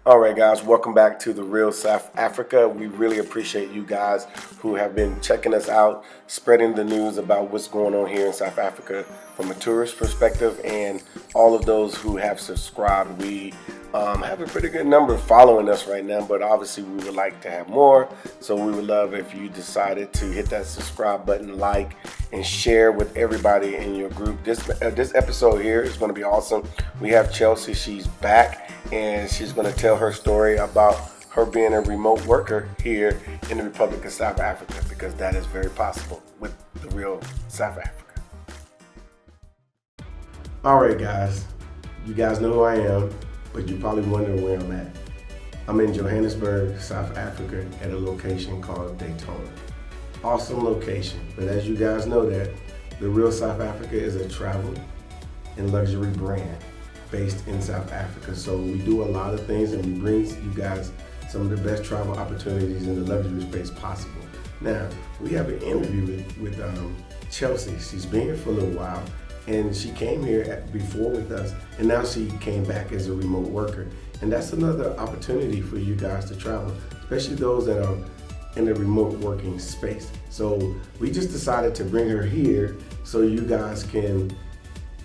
All right, guys, welcome back to the Real South Africa. We really appreciate you guys who have been checking us out, spreading the news about what's going on here in South Africa from a tourist perspective, and all of those who have subscribed. We have a pretty good number following us right now, but obviously we would like to have more. So we would love if you decided to hit that subscribe button, like, and share with everybody in your group. This episode here is going to be awesome. We have Chelsea. She's back, and she's going to tell her story about her being a remote worker here in the Republic of South Africa, because that is very possible with the real South Africa. All right, guys. You guys know who I am, but you're probably wondering where I'm at. I'm in Johannesburg, South Africa, at a location called Daytona. Awesome location, but as you guys know that, the Real South Africa is a travel and luxury brand based in South Africa. So we do a lot of things, and we bring you guys some of the best travel opportunities in the luxury space possible. Now, we have an interview with Chelsea. She's been here for a little while, and she came here before with us, and now she came back as a remote worker. And that's another opportunity for you guys to travel, especially those that are in the remote working space. So we just decided to bring her here so you guys can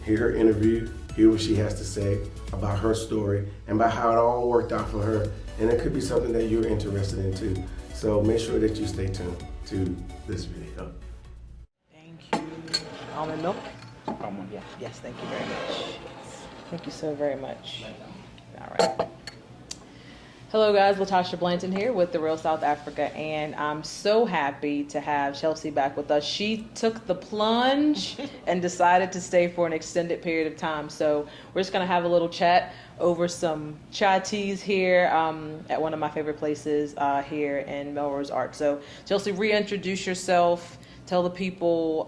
hear her interview, hear what she has to say about her story and about how it all worked out for her. And it could be something that you're interested in too. So make sure that you stay tuned to this video. Thank you. Almond milk? Almond, yeah. Yes, thank you very much. Thank you so very much. All right. Hello guys, Latasha Blanton here with The Real South Africa, and I'm so happy to have Chelsea back with us. She took the plunge and decided to stay for an extended period of time. So we're just gonna have a little chat over some chai teas here at one of my favorite places here in Melrose Arch. So Chelsea, reintroduce yourself. Tell the people,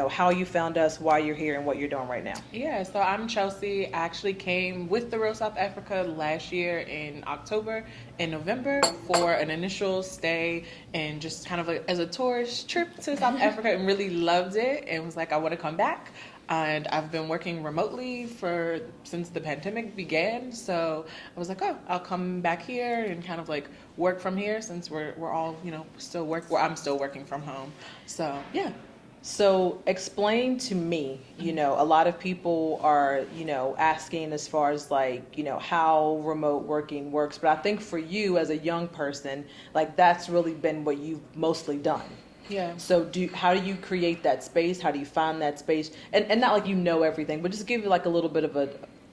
how you found us, why you're here, and what you're doing right now. Yeah, so I'm Chelsea. I actually came with the Real South Africa last year in October and November for an initial stay and just kind of as a tourist trip to South Africa, and really loved it and was like, I want to come back. And I've been working remotely since the pandemic began. So I was like, I'll come back here and kind of work from here, since we're all, I'm still working from home. So, yeah. So explain to me, a lot of people are, asking as far as how remote working works. But I think for you as a young person, that's really been what you've mostly done. Yeah. So how do you create that space? How do you find that space? And not everything, but just give you a little bit of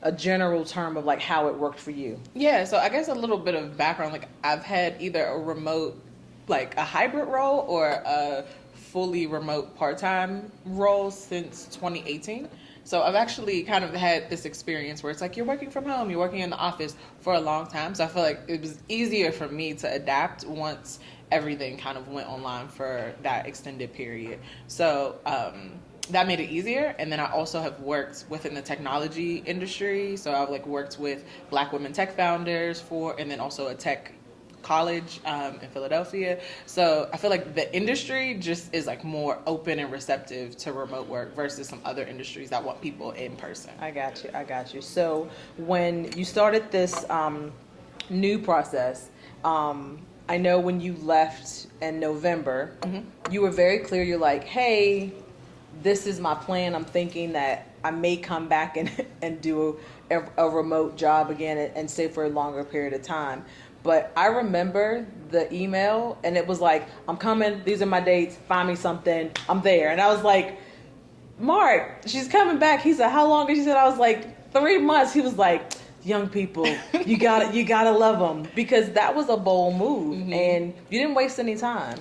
a general term of how it worked for you. Yeah, so I guess a little bit of background, I've had either a remote, a hybrid role, or a fully remote part-time role since 2018. So I've actually kind of had this experience where it's you're working from home, you're working in the office for a long time. So I feel like it was easier for me to adapt once everything kind of went online for that extended period. So that made it easier. And then I also have worked within the technology industry. So I've worked with Black women tech founders and then also a tech college in Philadelphia. So I feel like the industry just is more open and receptive to remote work versus some other industries that want people in person. I got you. So when you started this new process, I know when you left in November, you were very clear. You're like, hey, this is my plan. I'm thinking that I may come back and do a remote job again and stay for a longer period of time. But I remember the email, and it was I'm coming. These are my dates. Find me something. I'm there. And I was like, Mark, she's coming back. He said, how long? And she said, I was 3 months. He was like, young people, you gotta love them, because that was a bold move, and you didn't waste any time.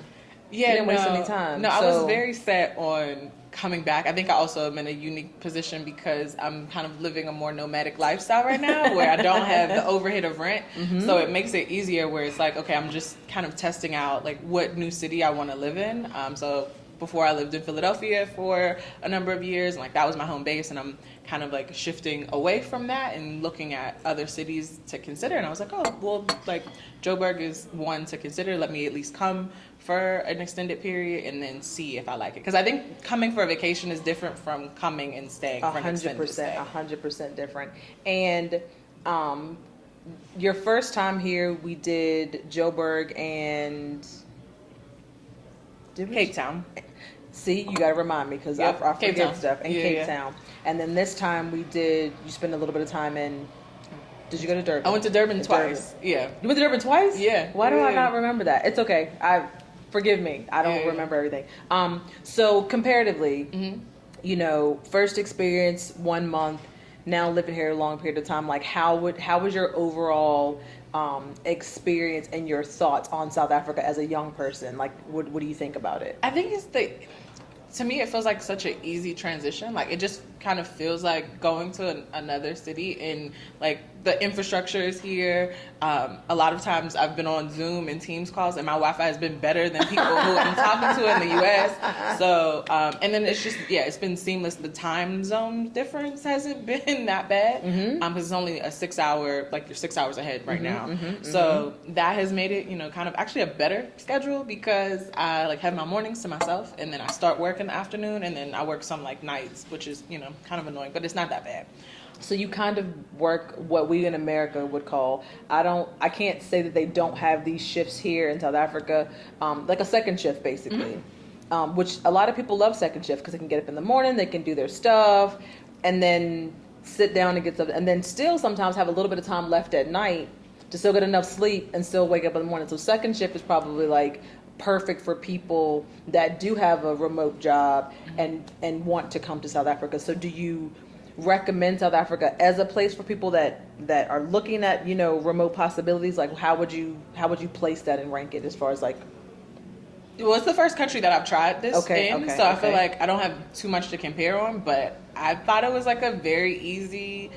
Yeah, you didn't waste any time. No, I was very set on coming back. I think I also am in a unique position because I'm kind of living a more nomadic lifestyle right now, where I don't have the overhead of rent. So it makes it easier, where it's okay, I'm just kind of testing out what new city I want to live in. So before, I lived in Philadelphia for a number of years, and that was my home base, and I'm kind of shifting away from that and looking at other cities to consider. And I was Joburg is one to consider. Let me at least come for an extended period and then see if I like it, because I think coming for a vacation is different from coming and staying for an extended stay. 100% different. And your first time here, we did Joburg and did we? Cape Town. See, you got to remind me because Yep, I Cape forget Town. stuff. And Yeah, Cape yeah. Town. And then this time you spent a little bit of time in, did you go to Durban? I went to Durban twice. Durban. Yeah. You went to Durban twice? Yeah. Why do I Yeah. not remember that? It's okay. Forgive me. I don't Yeah. remember everything. So comparatively, you know, first experience 1 month, now living here a long period of time. Like, how was your overall experience and your thoughts on South Africa as a young person? Like, what do you think about it? I think to me, it feels like such an easy transition. Like, it just kind of feels like going to another city, and like the infrastructure is here. A lot of times I've been on Zoom and Teams calls, and my Wi-Fi has been better than people who I'm talking to in the US. So, and then it's just, it's been seamless. The time zone difference hasn't been that bad. Because it's only a 6 hour, like you're 6 hours ahead right now. So that has made it, you know, kind of actually a better schedule, because I like have my mornings to myself, and then I start work in the afternoon, and then I work some like nights, which is, you know, kind of annoying, but it's not that bad. So you kind of work what we in America would call, I can't say that they don't have these shifts here in South Africa, like a second shift basically, which a lot of people love second shift because they can get up in the morning, they can do their stuff, and then sit down and get stuff, and then still sometimes have a little bit of time left at night to still get enough sleep and still wake up in the morning. So second shift is probably like perfect for people that do have a remote job and want to come to South Africa. So do you recommend South Africa as a place for people that are looking at, you know, remote possibilities? Like, how would you place that and rank it as far as like? Well, it's the first country that I've tried this in, so I feel like I don't have too much to compare on, but I thought it was like a very easy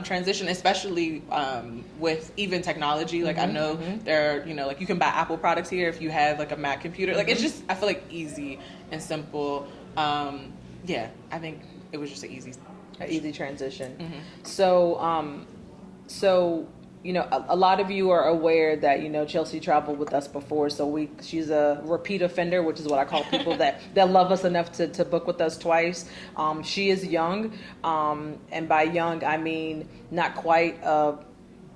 transition, especially with even technology. Like, I know there are, you know, like you can buy Apple products here if you have like a Mac computer. Like, it's just, I feel like easy and simple. I think it was just an easy transition. So you know, a lot of you are aware that, you know, Chelsea traveled with us before, so she's a repeat offender, which is what I call people that love us enough to book with us twice. She is young, and by young I mean not quite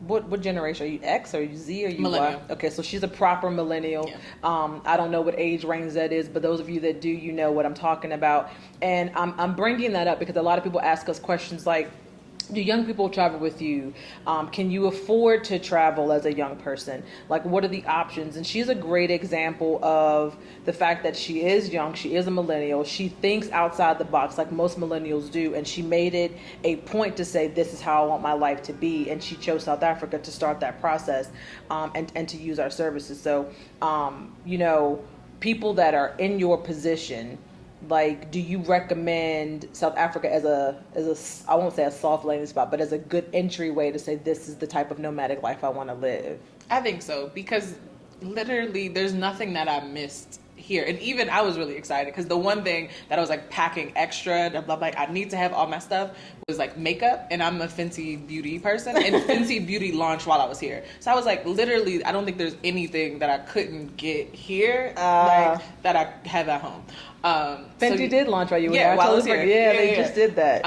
what generation are you? X or Z or you? Millennial. Okay, so she's a proper millennial. Yeah. I don't know what age range that is, but those of you that do, you know what I'm talking about. And I'm bringing that up because a lot of people ask us questions like, do young people travel with you? Can you afford to travel as a young person? Like, what are the options? And she's a great example of the fact that she is young, she is a millennial, she thinks outside the box like most millennials do, and she made it a point to say, this is how I want my life to be, and she chose South Africa to start that process, and to use our services. So, you know, people that are in your position, like, do you recommend South Africa as a I won't say a soft landing spot, but as a good entryway to say, this is the type of nomadic life I want to live? I think so, because literally there's nothing that I missed here. And even I was really excited because the one thing that I was like packing extra, like I need to have all my stuff, was like makeup, and I'm a Fenty Beauty person, and Fenty Beauty launched while I was here. So I was like, literally, I don't think there's anything that I couldn't get here like that I have at home. Fenty did launch while you were there. While I was here. Yeah, they just did that.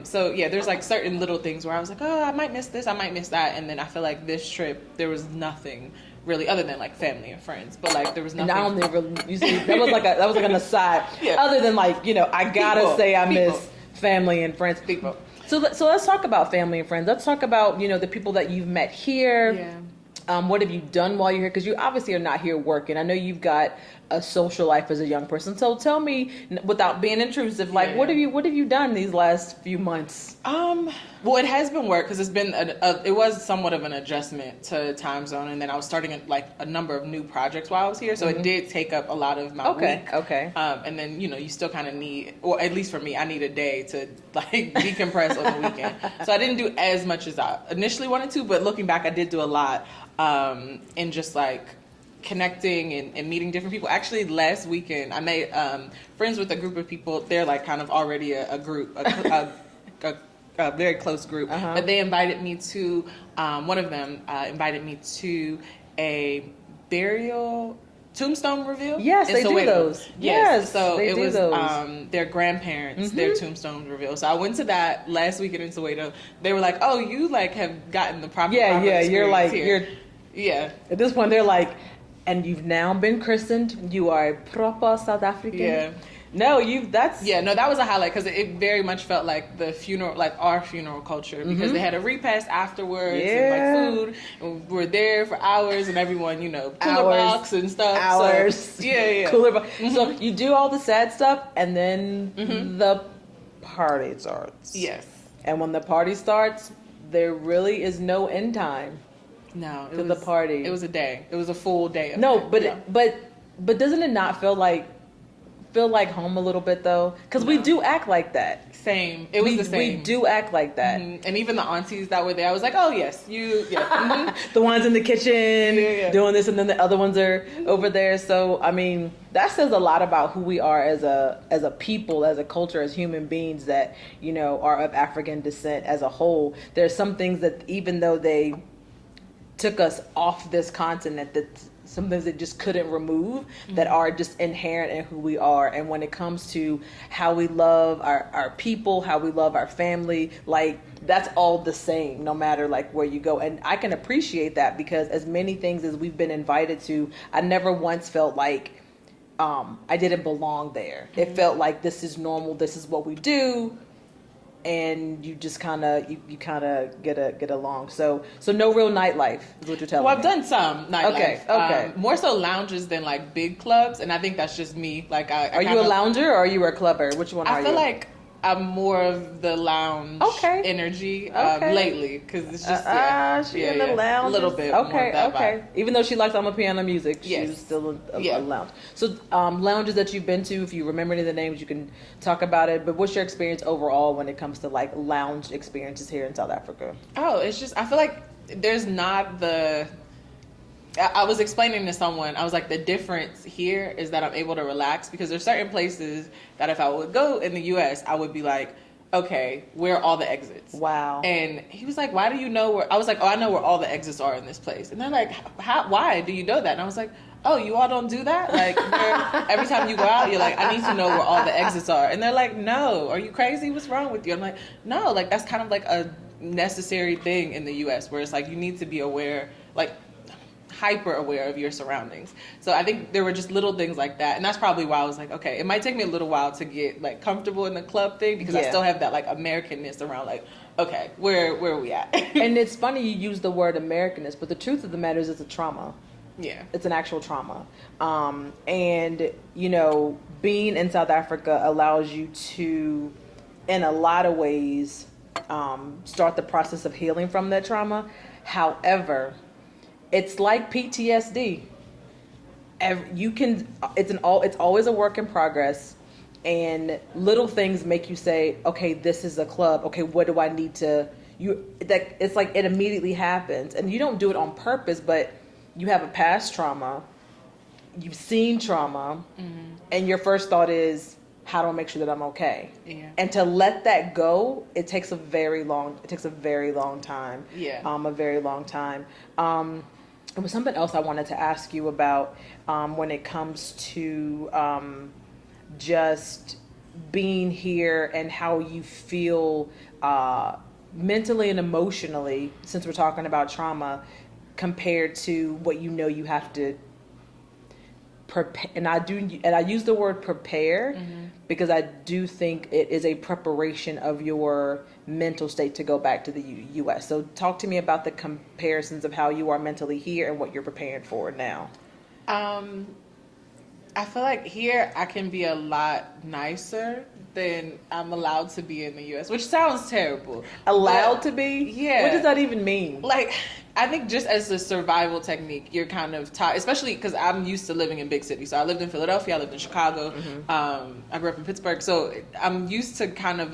There's like certain little things where I was like, oh, I might miss this, I might miss that, and then I feel like this trip there was nothing really other than like family and friends, but like there was nothing. And I don't think really, you see, that was like an aside. Yeah. Other than like, you know, I gotta say I miss family and friends. People. So let's talk about family and friends. Let's talk about, you know, the people that you've met here. Yeah. What have you done while you're here? Because you obviously are not here working. I know you've got a social life as a young person. So tell me, without being intrusive, like what have you done these last few months? Well, it has been work because it's been it was somewhat of an adjustment to time zone, and then I was starting like a number of new projects while I was here, so it did take up a lot of my week. Okay. And then, you know, you still kind of need, or at least for me, I need a day to like decompress on the weekend. So I didn't do as much as I initially wanted to, but looking back, I did do a lot, in just like connecting and meeting different people. Actually, last weekend I made friends with a group of people. They're like kind of already a group, a very close group. But they invited me to one of them invited me to a burial tombstone reveal. Yes, in they do Soweto. those. Yes, so they it do was those. their grandparents, their tombstone reveal. So I went to that last weekend in Soweto. They were like, "Oh, you like have gotten the proper Yeah, proper yeah. You're experience like here." Yeah, at this point. They're like, and you've now been christened. You are a proper South African. yeah. No, you. That's Yeah, no, that was a highlight because it very much felt like the funeral, like our funeral culture, because they had a repast afterwards and like food, and we were there for hours, and everyone, cooler box and stuff. Hours. So, yeah. Cooler box. So you do all the sad stuff, and then the party starts. Yes. And when the party starts, there really is no end time. No, to the party. It was a day. It was a full day. No, but doesn't it not feel like home a little bit though? Because we do act like that. Same. It was the same. We do act like that. And even the aunties that were there, I was like, oh yes, yeah. The ones in the kitchen doing this, and then the other ones are over there. So I mean, that says a lot about who we are as a people, as a culture, as human beings that are of African descent as a whole. There's some things that even though they took us off this continent, that some things that just couldn't remove, that are just inherent in who we are. And when it comes to how we love our people, how we love our family, like that's all the same no matter like where you go. And I can appreciate that because as many things as we've been invited to, I never once felt like I didn't belong there. It felt like this is normal, this is what we do, and you just kind of you kind of get along. So no real nightlife is what you're telling me. Well, I've done some nightlife. Okay. More so lounges than like big clubs, and I think that's just me. Like, are you a lounger or are you a clubber? Which one are you? I feel like I'm more of the lounge energy lately because it's just in the lounge a little bit. Okay, more of that okay. vibe. Even though she likes piano music, Yes. she's still a lounge. So lounges that you've been to, if you remember any of the names, you can talk about it. But what's your experience overall when it comes to like lounge experiences here in South Africa? Oh, it's just I feel like there's not the. I was explaining to someone, I was like, the difference here is that I'm able to relax because there's certain places that if I would go in the US, I would be like, okay, where are all the exits? Wow. And he was like, why do you know where? I was like, oh, I know where all the exits are in this place. And they're like, why do you know that? And I was like, oh, you all don't do that? Like, every time you go out, you're like, I need to know where all the exits are. And they're like, no, are you crazy? What's wrong with you? I'm like, no, like, that's kind of like a necessary thing in the US where it's like, you need to be aware, like, hyper aware of your surroundings. So I think there were just little things like that, and that's probably why I was like, okay, it might take me a little while to get like comfortable in the club thing because I still have that like Americanness around like, okay, where are we at? And it's funny you use the word Americanness, but the truth of the matter is it's a trauma. Yeah, it's an actual trauma. And being in South Africa allows you to, in a lot of ways, start the process of healing from that trauma. However, it's like PTSD. It's always a work in progress, and little things make you say, okay, this is a club. Okay, what do I need to? It's like it immediately happens, and you don't do it on purpose, but you have a past trauma, you've seen trauma, and your first thought is, how do I make sure that I'm okay? Yeah. And to let that go, it takes a very long time. Yeah. A very long time. There was something else I wanted to ask you about when it comes to just being here and how you feel mentally and emotionally, since we're talking about trauma, compared to what you have to prepare. And I use the word prepare because I do think it is a preparation of your mental state to go back to the U.S. So talk to me about the comparisons of how you are mentally here and what you're preparing for now. I feel like here I can be a lot nicer than I'm allowed to be in the U.S., which sounds terrible. Allowed to be? Yeah. What does that even mean? Like, I think just as a survival technique, you're kind of taught, especially because I'm used to living in big cities. So I lived in Philadelphia, I lived in Chicago, I grew up in Pittsburgh. So I'm used to kind of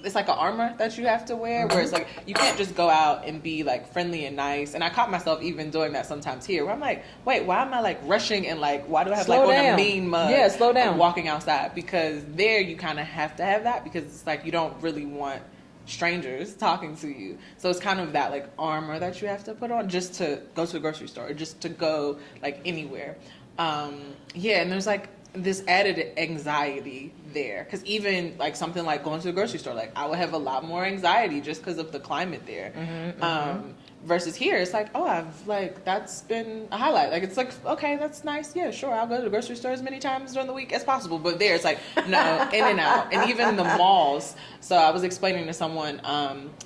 it's like an armor that you have to wear, where it's like you can't just go out and be like friendly and nice. And I caught myself even doing that sometimes here, where I'm like, wait, why am I like rushing and like, why do I have slow like down. on a mean mug? Yeah, slow down. Walking outside, because there you kind of have to have that because it's like you don't really want strangers talking to you. So it's kind of that like armor that you have to put on just to go to a grocery store or just to go like anywhere. Yeah, and there's like this added anxiety there, because even like something like going to the grocery store, like I would have a lot more anxiety just because of the climate there. Versus here, it's like, oh, I've like, that's been a highlight. Like, it's like, okay, that's nice. Yeah, sure, I'll go to the grocery store as many times during the week as possible. But there, it's like, no, in and out. And even the malls. So I was explaining to someone,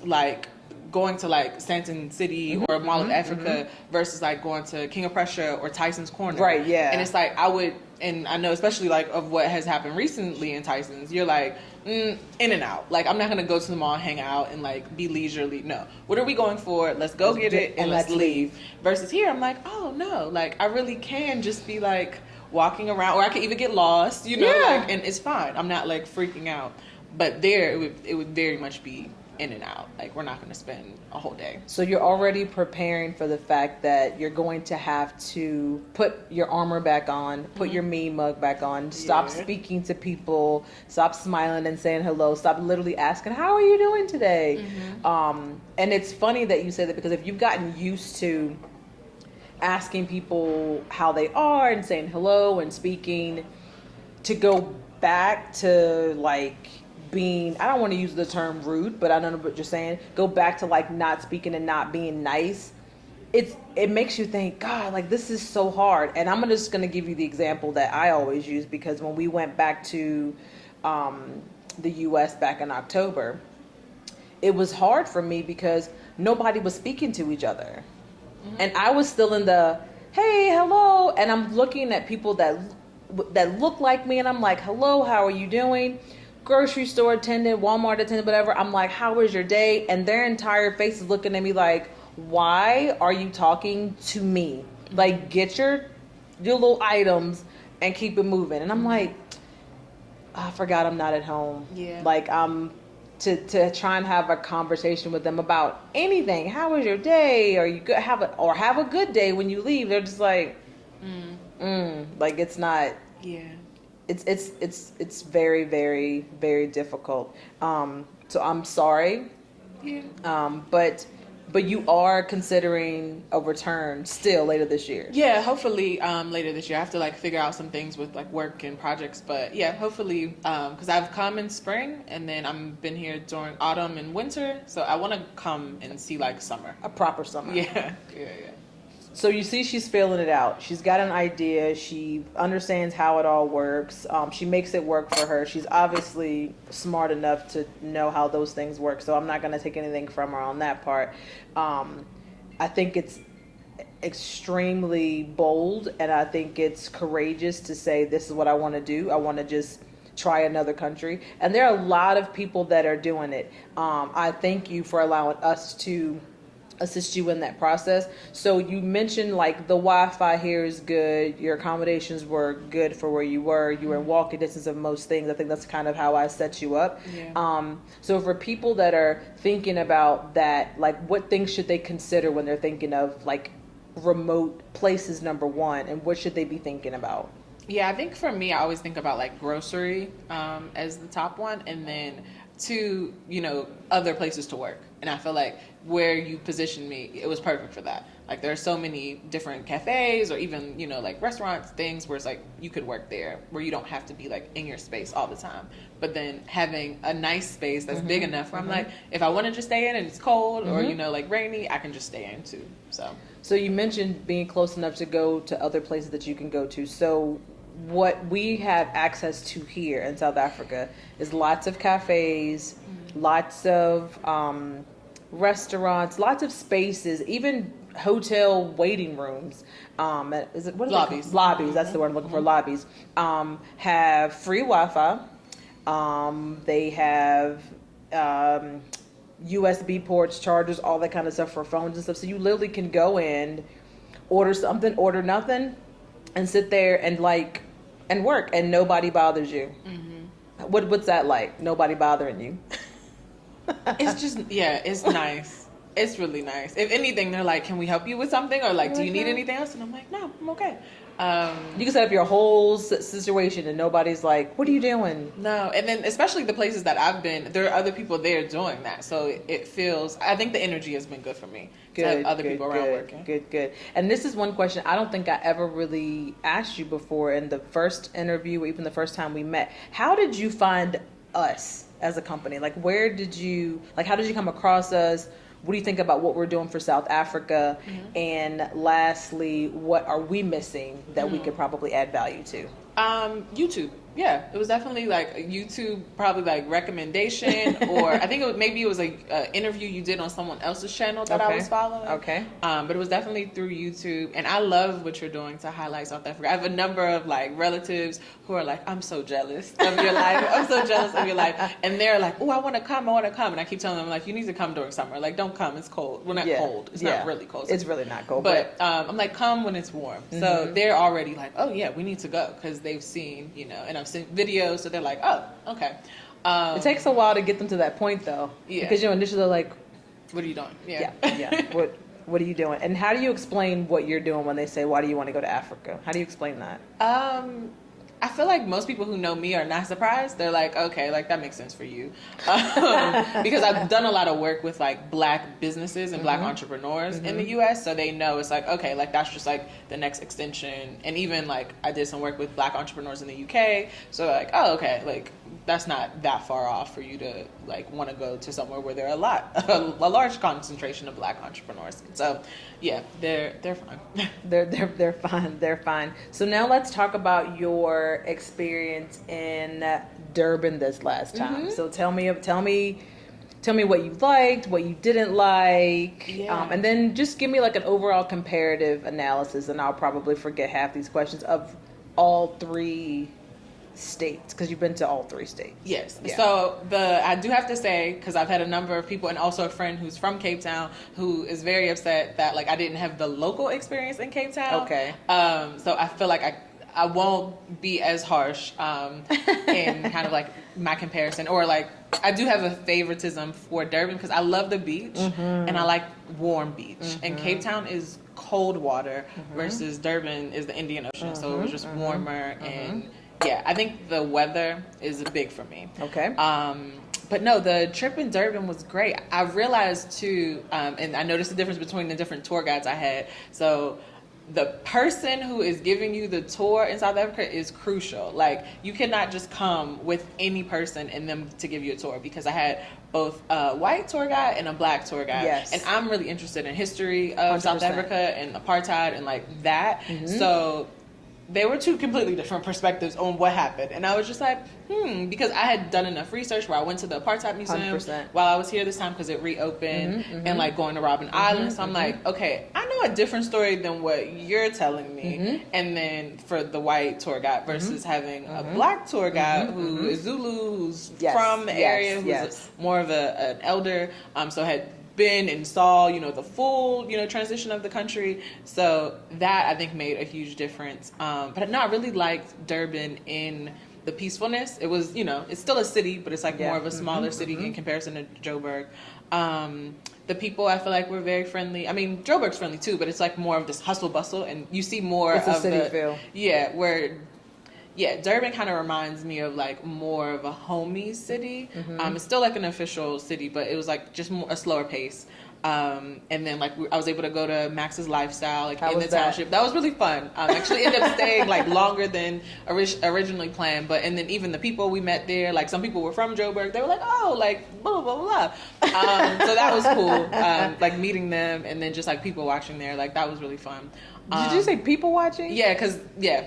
like, going to like Stanton City or Mall of Africa versus like going to King of Prussia or Tyson's Corner. Right, yeah. And it's like, I would, and I know especially like of what has happened recently in Tyson's, you're like, in and out. Like, I'm not going to go to the mall and hang out and like be leisurely. No. What are we going for? Let's go get it and let's leave. Versus here, I'm like, oh no, like I really can just be like walking around, or I could even get lost, you know, like, and it's fine. I'm not like freaking out. But there, it would very much be in and out. Like, we're not going to spend a whole day. So you're already preparing for the fact that you're going to have to put your armor back on, put your me mug back on, stop speaking to people, stop smiling and saying hello, stop literally asking, how are you doing today? And it's funny that you say that, because if you've gotten used to asking people how they are and saying hello and speaking, to go back to like being, I don't want to use the term rude, but I don't know what you're saying, go back to like not speaking and not being nice, it makes you think, God, like this is so hard. And I'm just going to give you the example that I always use, because when we went back to the US back in October, it was hard for me because nobody was speaking to each other. And I was still in the, hey, hello. And I'm looking at people that look like me, and I'm like, hello, how are you doing? Grocery store attendant, Walmart attendant, whatever. I'm like, how was your day? And their entire face is looking at me like, why are you talking to me? Like, get your little items and keep it moving. And I'm like, I forgot I'm not at home. Yeah. Like, I'm to try and have a conversation with them about anything. How was your day? Are you good? Have a good day when you leave. They're just like, like it's not. Yeah. It's very, very, very difficult. So I'm sorry. Yeah. But you are considering a return still later this year. Yeah, hopefully later this year. I have to like figure out some things with like work and projects, but yeah, hopefully because I've come in spring and then I've been here during autumn and winter, so I want to come and see like summer, A proper summer. yeah. So you see she's filling it out. She's got an idea. She understands how it all works. She makes it work for her. She's obviously smart enough to know how those things work. So I'm not going to take anything from her on that part. I think it's extremely bold, and I think it's courageous to say, this is what I want to do. I want to just try another country. And there are a lot of people that are doing it. I thank you for allowing us to assist you in that process. So you mentioned like the Wi-Fi here is good, your accommodations were good for where you were in walking distance of most things. I think that's kind of how I set you up. So for people that are thinking about that, like what things should they consider when they're thinking of like remote places, number one, and what should they be thinking about? Yeah, I think for me, I always think about like grocery as the top one, and then two, other places to work. And I feel like where you positioned me, it was perfect for that. Like there are so many different cafes or even, like restaurants, things where it's like you could work there where you don't have to be like in your space all the time. But then having a nice space that's big enough where I'm like, if I want to just stay in and it's cold or, like rainy, I can just stay in too. So you mentioned being close enough to go to other places that you can go to. So what we have access to here in South Africa is lots of cafes, lots of restaurants, lots of spaces, even hotel waiting rooms. Is it what lobbies? Lobbies. That's the word I'm looking for. Lobbies have free Wi-Fi. They have USB ports, chargers, all that kind of stuff for phones and stuff. So you literally can go in, order something, order nothing, and sit there and work, and nobody bothers you. What's that like? Nobody bothering you? It's just, it's nice. It's really nice. If anything, they're like, can we help you with something? Or like, do you need anything else? And I'm like, no, I'm okay. You can set up your whole situation and nobody's like, what are you doing? No, and then especially the places that I've been, there are other people there doing that. So it feels, I think the energy has been good for me. To have other people around working. Good. And this is one question I don't think I ever really asked you before in the first interview, or even the first time we met. How did you find us as a company? Like, how did you come across us? What do you think about what we're doing for South Africa? And lastly, what are we missing that we could probably add value to? YouTube. Yeah, it was definitely like a YouTube, probably like recommendation, or I think maybe it was like an interview you did on someone else's channel that I was following. Okay. But it was definitely through YouTube, and I love what you're doing to highlight South Africa. I have a number of like relatives who are like, I'm so jealous of your life. I'm so jealous of your life, and they're like, oh, I want to come, and I keep telling them like, you need to come during summer. Like, don't come, it's cold. Well, not cold. It's not really cold. It's really not cold. But I'm like, come when it's warm. So they're already like, oh yeah, we need to go because they've seen, and I've seen videos. So they're like, oh, okay. It takes a while to get them to that point, though. Yeah. Because initially they're like, what are you doing? Yeah. What are you doing? And how do you explain what you're doing when they say, why do you want to go to Africa? How do you explain that? I feel like most people who know me are not surprised. They're like, okay, like that makes sense for you. Because I've done a lot of work with like Black businesses and Black entrepreneurs in the US. So they know it's like, okay, like that's just like the next extension. And even like I did some work with Black entrepreneurs in the UK. So like, oh, okay, like that's not that far off for you to like want to go to somewhere where there are a large concentration of Black entrepreneurs. So yeah, they're fine. They're fine. So now let's talk about your experience in Durban this last time. So tell me what you liked, what you didn't like, and then just give me like an overall comparative analysis, and I'll probably forget half these questions of all three states, because you've been to all three states. Yes. Yeah. So I do have to say, because I've had a number of people, and also a friend who's from Cape Town, who is very upset that like I didn't have the local experience in Cape Town. Okay. So I feel like I won't be as harsh in kind of like my comparison, or like I do have a favoritism for Durban because I love the beach and I like warm beach, and Cape Town is cold water versus Durban is the Indian Ocean, so it was just warmer and yeah, I think the weather is big for me. Okay. But no, the trip in Durban was great. I realized too, and I noticed the difference between the different tour guides I had. So the person who is giving you the tour in South Africa is crucial. Like, you cannot just come with any person and them to give you a tour, because I had both a white tour guide and a Black tour guide. Yes. And I'm really interested in history of 100%. South Africa and apartheid and like that. So they were two completely different perspectives on what happened. And I was just like, because I had done enough research where I went to the Apartheid Museum 100%. while I was here this time because it reopened, and like going to Robben Island. So I'm like, okay, I know a different story than what you're telling me. And then for the white tour guide versus having a Black tour guide who is Zulu, who's from the area, who's more of an elder, so had been and saw, the full, transition of the country. So that I think made a huge difference. But no, I really liked Durban in the peacefulness. It was, it's still a city, but it's like more of a smaller city in comparison to Joburg. The people I feel like were very friendly. I mean, Joburg's friendly too, but it's like more of this hustle bustle, and you see more of the city feel. Durban kind of reminds me of like more of a homey city. It's still like an official city, but it was like just a slower pace. And then like I was able to go to Max's Lifestyle like in the township. That was really fun. Actually ended up staying like longer than originally planned. And then even the people we met there, like some people were from Joburg. They were like, oh, like blah blah blah. So that was cool. Like meeting them, and then just like people watching there. Like that was really fun. Did you say people watching? Yeah, because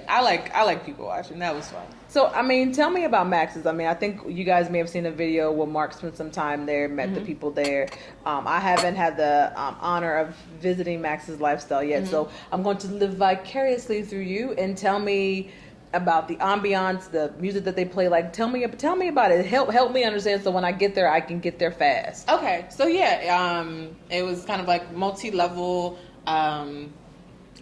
I like people watching. That was fun. So, I mean, tell me about Max's. I mean, I think you guys may have seen a video where Mark spent some time there, met the people there. I haven't had the honor of visiting Max's Lifestyle yet, so I'm going to live vicariously through you and tell me about the ambiance, the music that they play. Like, tell me about it. Help me understand, so when I get there, I can get there fast. Okay, so it was kind of like multi-level.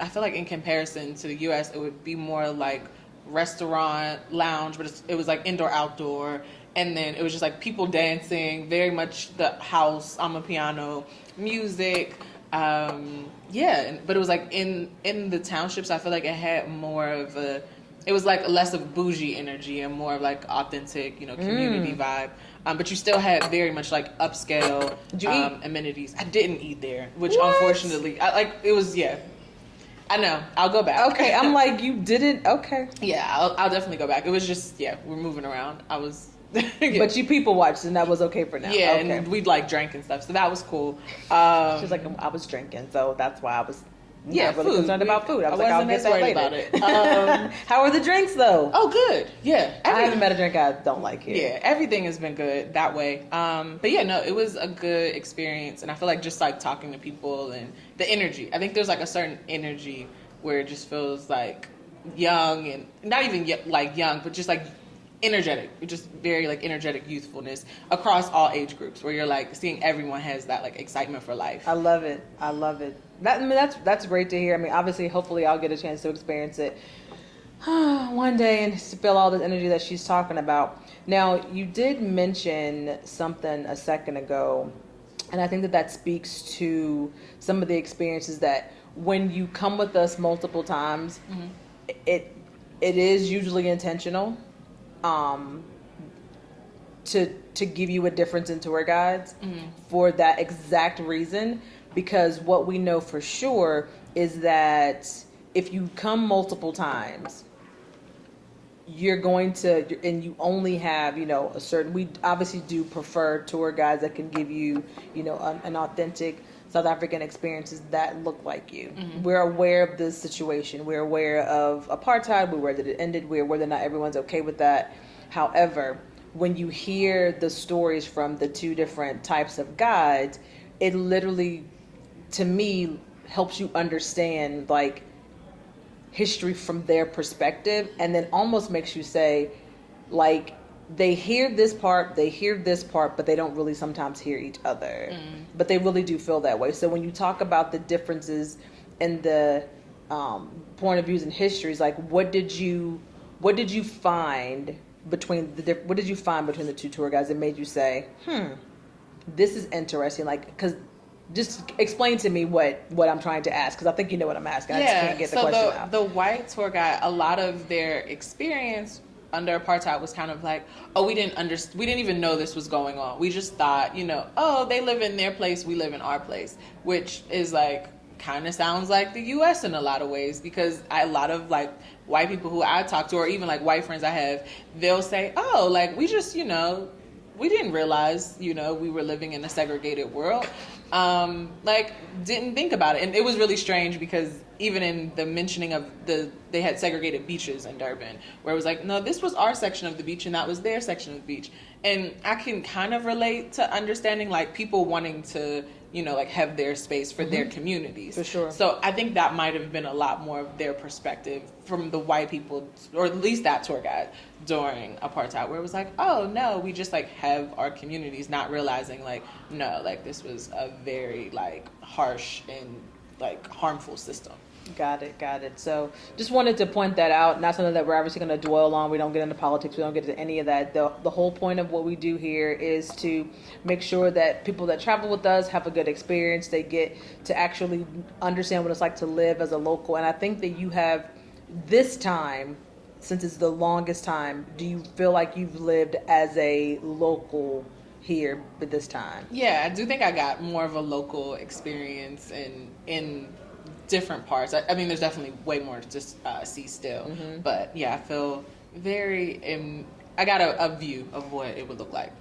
I feel like in comparison to the U.S., it would be more like restaurant, lounge, but it was like indoor, outdoor. And then it was just like people dancing, very much the house, piano, music. But it was like in the townships. I feel like it had more of a. It was like less of bougie energy and more of like authentic, community vibe. But you still had very much like upscale Did you eat? amenities. I didn't eat there, which What? unfortunately, it was I know. I'll go back. Okay, I'm like, you didn't. Okay, Yeah, I'll definitely go back. It was just we're moving around. I was. but you people watched, and that was okay for now. Yeah, okay. and we'd like drank and stuff, so that was cool. She's like, I was drinking, so that's why I was not really food. concerned about food. I was like, wasn't I'll as get that worried later. about it. How are the drinks though? Oh, good. Yeah, I haven't met a drink I don't like here. Yeah, everything has been good that way. But yeah, no, it was a good experience, and I feel like just like talking to people and the energy. I think there's like a certain energy where it just feels like young and not even like young, but just like energetic, just very like energetic youthfulness across all age groups, where you're like seeing everyone has that like excitement for life. I love it. That's great to hear. I mean, obviously, hopefully, I'll get a chance to experience it one day and feel all the energy that she's talking about. Now, you did mention something a second ago, and I think that speaks to some of the experiences that when you come with us multiple times, it is usually intentional. To give you a difference in tour guides for that exact reason, because what we know for sure is that if you come multiple times, you're going to, and you only have, a certain, we obviously do prefer tour guides that can give you, an authentic South African experiences that look like you. We're aware of this situation. We're aware of apartheid. We're aware that it ended. We're aware that not everyone's okay with that. However, when you hear the stories from the two different types of guides, it literally, to me, helps you understand like history from their perspective, and then almost makes you say, like, they hear this part, but they don't really sometimes hear each other. But they really do feel that way. So when you talk about the differences in the point of views and histories, like what did you find between the two tour guides that made you say, this is interesting? Like, because just explain to me what I'm trying to ask, because I think you know what I'm asking. I just can't get the question out. The white tour guide, a lot of their experience under apartheid was kind of like, oh, we didn't even know this was going on. We just thought, oh, they live in their place, we live in our place, which is like kind of sounds like the U.S. in a lot of ways, because a lot of like white people who I talk to, or even like white friends I have, they'll say, oh, like we just, we didn't realize, we were living in a segregated world. Like didn't think about it. And it was really strange because even in the mentioning of they had segregated beaches in Durban, where it was like, no, this was our section of the beach and that was their section of the beach. And I can kind of relate to understanding like people wanting to, like have their space for their communities. For sure. So I think that might have been a lot more of their perspective from the white people, or at least that tour guide during apartheid, where it was like, oh no, we just like have our communities, not realizing like, no, like this was a very like harsh and like harmful system. Got it. So just wanted to point that out. Not something that we're obviously going to dwell on. We don't get into politics. We don't get into any of that. The whole point of what we do here is to make sure that people that travel with us have a good experience. They get to actually understand what it's like to live as a local. And I think that you have this time, since it's the longest time, do you feel like you've lived as a local here at this time? Yeah, I do think I got more of a local experience in different parts. I mean, there's definitely way more to just see still. But yeah, I feel very, I got a view of what it would look like.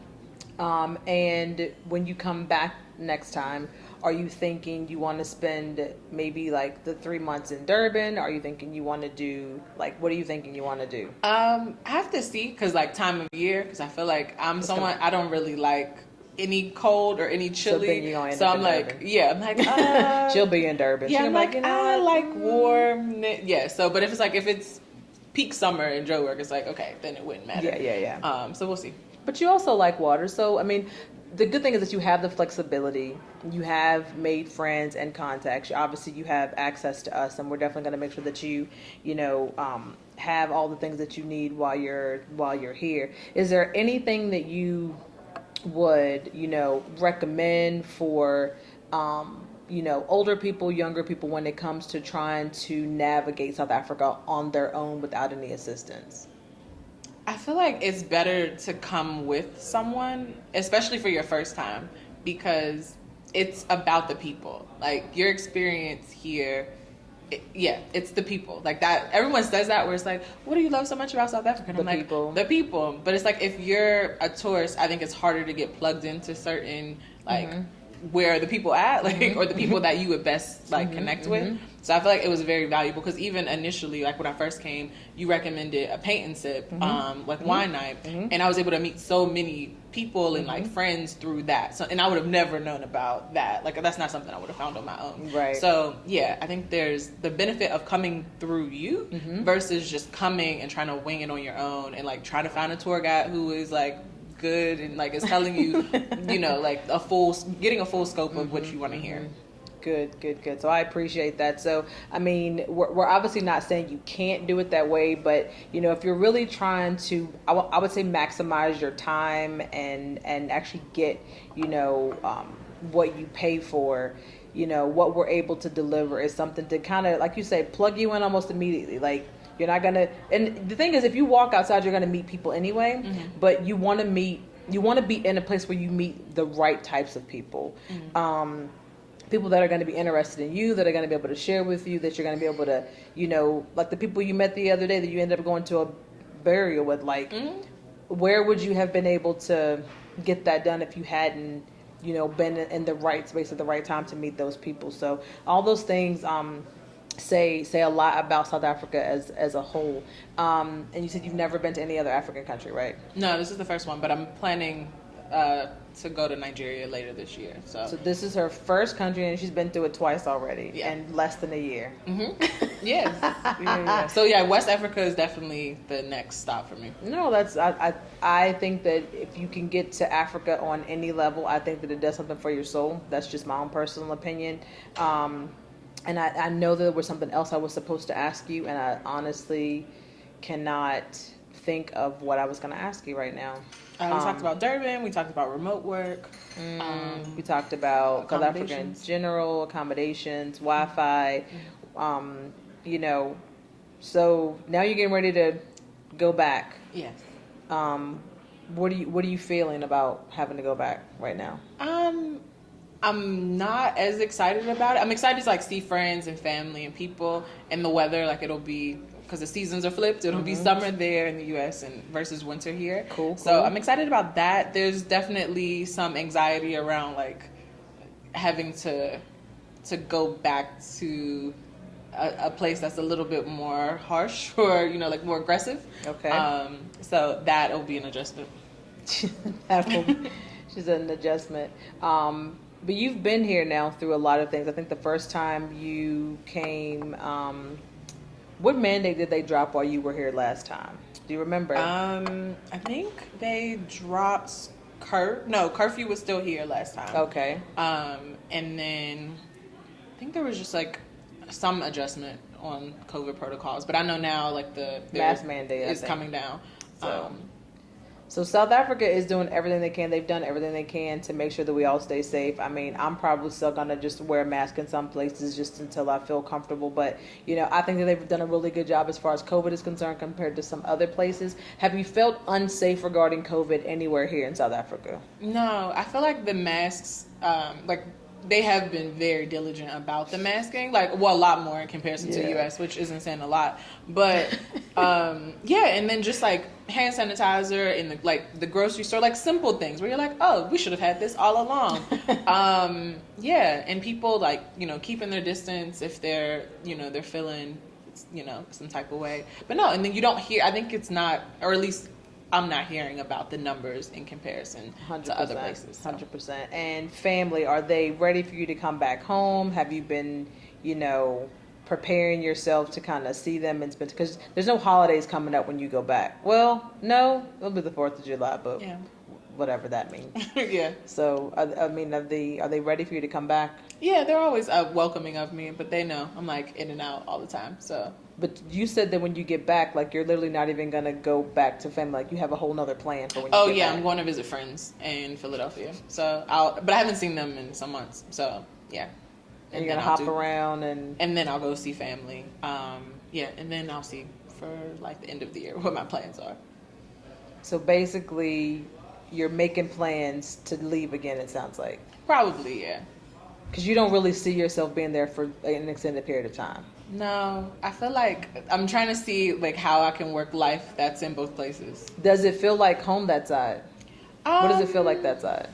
And when you come back next time, are you thinking you want to spend maybe like the 3 months in Durban? Are you thinking you want to do, like, what are you thinking you want to do? I have to see, because like time of year, because I feel like I'm someone, I don't really like any cold or any chilly, so I'm like, she'll be in Durban. Yeah, I'm like, I like warm. Yeah, so but if it's peak summer in Joburg, it's like, okay, then it wouldn't matter. Yeah. So we'll see. But you also like water, so I mean, the good thing is that you have the flexibility. You have made friends and contacts. Obviously, you have access to us, and we're definitely going to make sure that you have all the things that you need while you're here. Is there anything that you would recommend for older people, younger people, when it comes to trying to navigate South Africa on their own without any assistance? I feel like it's better to come with someone, especially for your first time, because it's about the people. Like, your experience here, it's the people. Like, that, everyone says that, where it's like, what do you love so much about South Africa? And I'm like, people. The people. But it's like, if you're a tourist, I think it's harder to get plugged into certain, like, where are the people at, like, or the people that you would best like connect with. So I feel like it was very valuable, because even initially, like when I first came, you recommended a paint and sip, like wine night, and I was able to meet so many people and like friends through that. So, and I would have never known about that. Like, that's not something I would have found on my own. Right. So yeah, I think there's the benefit of coming through you versus just coming and trying to wing it on your own and like trying to find a tour guide who is like good and like is telling you, like getting a full scope of what you want to hear. Good. So I appreciate that. So, I mean, we're obviously not saying you can't do it that way, but, if you're really trying to, I would say maximize your time and actually get, what you pay for, what we're able to deliver is something to kind of, like you say, plug you in almost immediately. Like, you're not going to, and the thing is, if you walk outside, you're going to meet people anyway, but you want to be in a place where you meet the right types of people. People that are going to be interested in you, that are going to be able to share with you, that you're going to be able to, like the people you met the other day that you ended up going to a burial with, like, where would you have been able to get that done if you hadn't, been in the right space at the right time to meet those people? So all those things say a lot about South Africa as a whole. And you said you've never been to any other African country, right? No, this is the first one, but I'm planning to go to Nigeria later this year. So this is her first country, and she's been through it twice already in less than a year. Yes. Yeah. So yeah, West Africa is definitely the next stop for me. No, I think that if you can get to Africa on any level, I think that it does something for your soul. That's just my own personal opinion. And I know that there was something else I was supposed to ask you, and I honestly cannot think of what I was going to ask you right now. We talked about Durban. We talked about remote work. We talked about South Africa in general, accommodations, Wi-Fi. So now you're getting ready to go back. Yes. What are you feeling about having to go back right now? I'm not as excited about it. I'm excited to like see friends and family and people, and the weather. Like, it'll be, because the seasons are flipped. It'll be summer there in the U.S. and versus winter here. Cool. So I'm excited about that. There's definitely some anxiety around like having to go back to a place that's a little bit more harsh or like more aggressive. Okay. So that'll be an adjustment. She's an adjustment. But you've been here now through a lot of things. I think the first time you came, what mandate did they drop while you were here last time? Do you remember? I think they dropped curfew was still here last time. Okay. And then I think there was just like some adjustment on COVID protocols, but I know now like the mask mandate is coming down. So South Africa is doing everything they can. They've done everything they can to make sure that we all stay safe. I mean, I'm probably still going to just wear a mask in some places just until I feel comfortable. But, I think that they've done a really good job as far as COVID is concerned compared to some other places. Have you felt unsafe regarding COVID anywhere here in South Africa? No, I feel like the masks, they have been very diligent about the masking, a lot more in comparison to the U.S., which isn't saying a lot. But, and then just, hand sanitizer in the grocery store, simple things where you're like, oh, we should have had this all along. And people, keeping their distance if they're, they're feeling, some type of way. But no, and then you don't hear, I think it's not, or at least I'm not hearing about the numbers in comparison to other places. So. 100%. And family, are they ready for you to come back home? Have you been, preparing yourself to kind of see them and spend, because there's no holidays coming up when you go back. Well, no, it'll be the 4th of July, but whatever that means. Yeah. So, are they ready for you to come back? Yeah, they're always welcoming of me, but they know I'm in and out all the time. So. But you said that when you get back, you're literally not even gonna go back to family. You have a whole nother plan for when you get back. I'm going to visit friends in Philadelphia. So but I haven't seen them in some months. So yeah. And you're then gonna I'll hop around and then I'll go see family. And then I'll see for like the end of the year what my plans are. so basically you're making plans to leave again, it sounds like. Probably, yeah. Because you don't really see yourself being there for an extended period of time. No, I feel like I'm trying to see like how I can work life that's in both places. Does it feel like home that side? What does it feel like that side?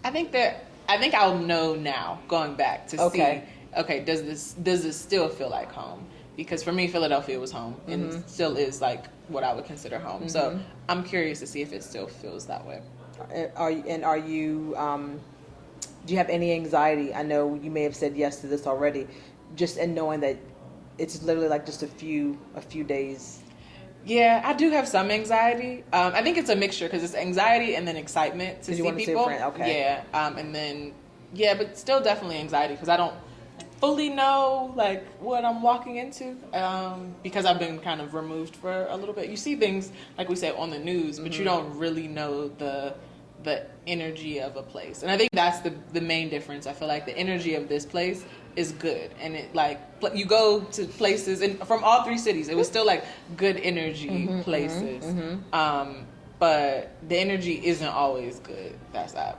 I think I'll know now going back to Okay. see. Okay, does this still feel like home? Because for me, Philadelphia was home and still is like what I would consider home. So I'm curious to see if it still feels that way. Are you do you have any anxiety? I know you may have said yes to this already, just in knowing that it's literally like just a few days. Yeah, I do have some anxiety. I think it's a mixture because it's anxiety and then excitement to see want to see a people. friend, okay. Yeah, and then but still definitely anxiety because I don't fully know like what I'm walking into because I've been kind of removed for a little bit. You see things like we say on the news, but you don't really know the energy of a place. And I think that's the main difference. I feel like the energy of this place is good, and it like you go to places and from all three cities, it was still like good energy places. But the energy isn't always good. That's that.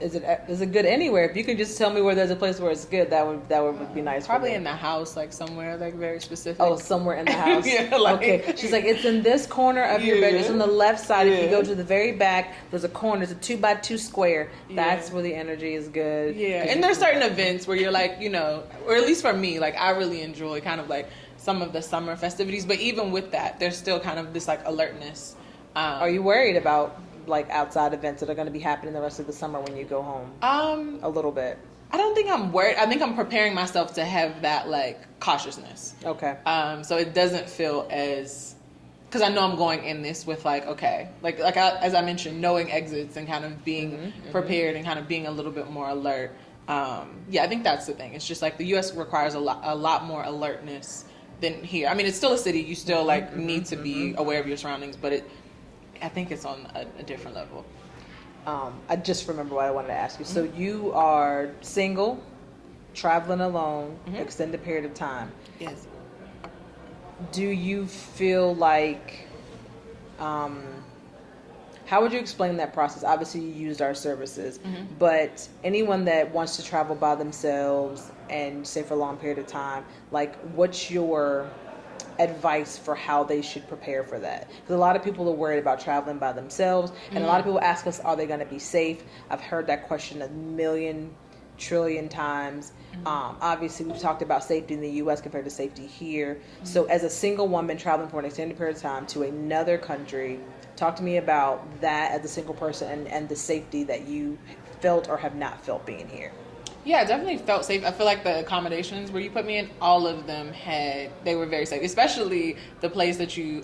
Is it good anywhere? If you can just tell me where there's a place where it's good, that would be nice. Probably for me. in the house, like somewhere like very specific. Oh, somewhere in the house. Yeah, like, okay. She's like, it's in this corner of your bedroom. It's on the left side. If you Yeah. go to the very back, there's a corner. It's a 2x2 square. That's where the energy is good. Yeah, and there's certain events where you're like, or at least for me, like I really enjoy kind of like some of the summer festivities. But even with that, there's still kind of this like alertness. Are you worried about like outside events that are going to be happening the rest of the summer when you go home? A little bit. I don't think I'm worried. I think I'm preparing myself to have that like cautiousness. Okay. So it doesn't feel as, because I know I'm going in this with like, okay, as I mentioned, knowing exits and kind of being prepared and kind of being a little bit more alert. I think that's the thing. It's just like the U.S. requires a lot more alertness than here. I mean, it's still a city. You still like need to be aware of your surroundings, but I think it's on a different level. I just remember what I wanted to ask you. So you are single, traveling alone, extended period of time. Yes. Do you feel like, how would you explain that process? Obviously you used our services, but anyone that wants to travel by themselves and stay for a long period of time, like what's your advice for how they should prepare for that? Because a lot of people are worried about traveling by themselves, and a lot of people ask us, are they going to be safe? I've heard that question a million trillion times. Obviously we've talked about safety in the U.S. compared to safety here. So as a single woman traveling for an extended period of time to another country, talk to me about that as a single person and the safety that you felt or have not felt being here. Yeah, I definitely felt safe. I feel like the accommodations where you put me in, all of them they were very safe. Especially the place that you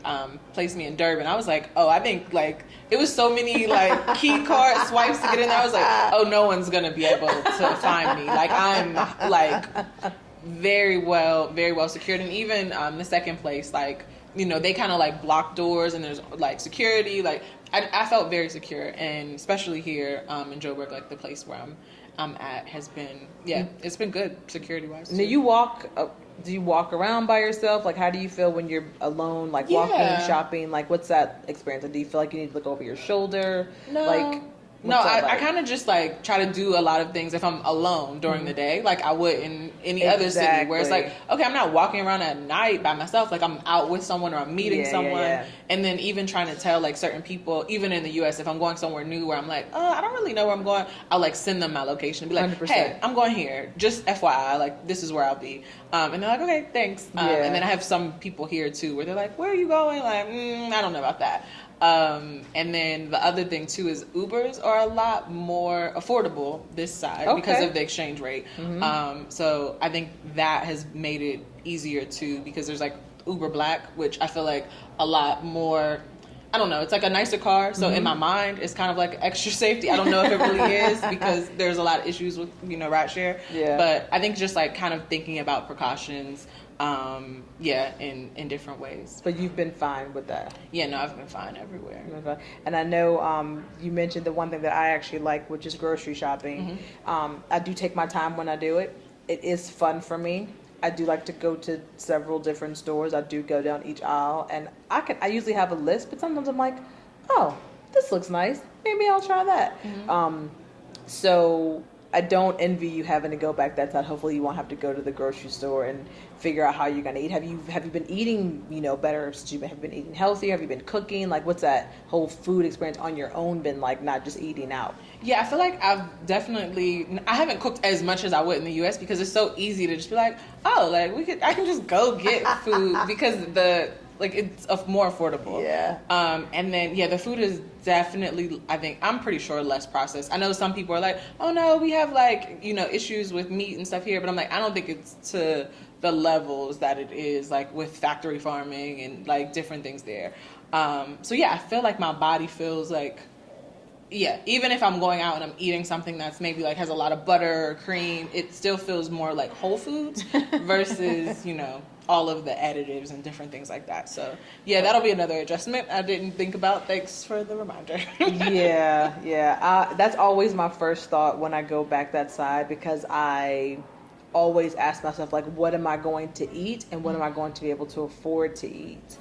placed me in, Durban. I was like, I think like it was so many like key card swipes to get in there. I was like, no one's gonna be able to find me. Like I'm like very well secured. And even the second place, like they kind of like block doors and there's like security. Like I felt very secure, and especially here in Joburg, like the place where I'm at has been it's been good security wise. Do you walk around by yourself? Like how do you feel when you're alone, like walking, shopping? Like what's that experience? Like, do you feel like you need to look over your shoulder? No. I kind of just like try to do a lot of things if I'm alone during the day, like I would in any other city where it's like, okay, I'm not walking around at night by myself, like I'm out with someone or I'm meeting someone. And then even trying to tell like certain people, even in the US, if I'm going somewhere new where I'm like, I don't really know where I'm going, I'll like send them my location and be like, 100%. Hey, I'm going here, just FYI, like this is where I'll be. And they're like, okay, thanks. And then I have some people here too where they're like, where are you going? Like, I don't know about that. And then the other thing too is Ubers are a lot more affordable this side because of the exchange rate. So I think that has made it easier too, because there's like Uber Black, which I feel like a lot more, I don't know, it's like a nicer car. So in my mind, it's kind of like extra safety. I don't know if it really is because there's a lot of issues with, rideshare. Yeah. But I think just like kind of thinking about precautions, in different ways. But you've been fine with that? Yeah, no, I've been fine everywhere. And I know you mentioned the one thing that I actually like, which is grocery shopping. I do take my time when I do it. it is fun for me. I do like to go to several different stores. I do go down each aisle, and I usually have a list, but sometimes I'm like, oh, this looks nice. Maybe I'll try that. So I don't envy you having to go back that time. Hopefully you won't have to go to the grocery store and figure out how you're gonna eat. Have you been eating, better? Have you been eating healthier? Have you been cooking? Like, what's that whole food experience on your own been like? Not just eating out. Yeah, I feel like I haven't cooked as much as I would in the US because it's so easy to just be like, oh, like I can just go get food because it's more affordable. Yeah. And then, the food is definitely, I'm pretty sure, less processed. I know some people are like, oh no, we have issues with meat and stuff here, but I'm like, I don't think it's to the levels that it is like with factory farming and like different things there. I feel like my body feels like, even if I'm going out and I'm eating something that's maybe like has a lot of butter or cream, it still feels more like whole foods versus, all of the additives and different things like that. So that'll be another adjustment I didn't think about. Thanks for the reminder. That's always my first thought when I go back that side, because I always ask myself, like, what am I going to eat and what am I going to be able to afford to eat?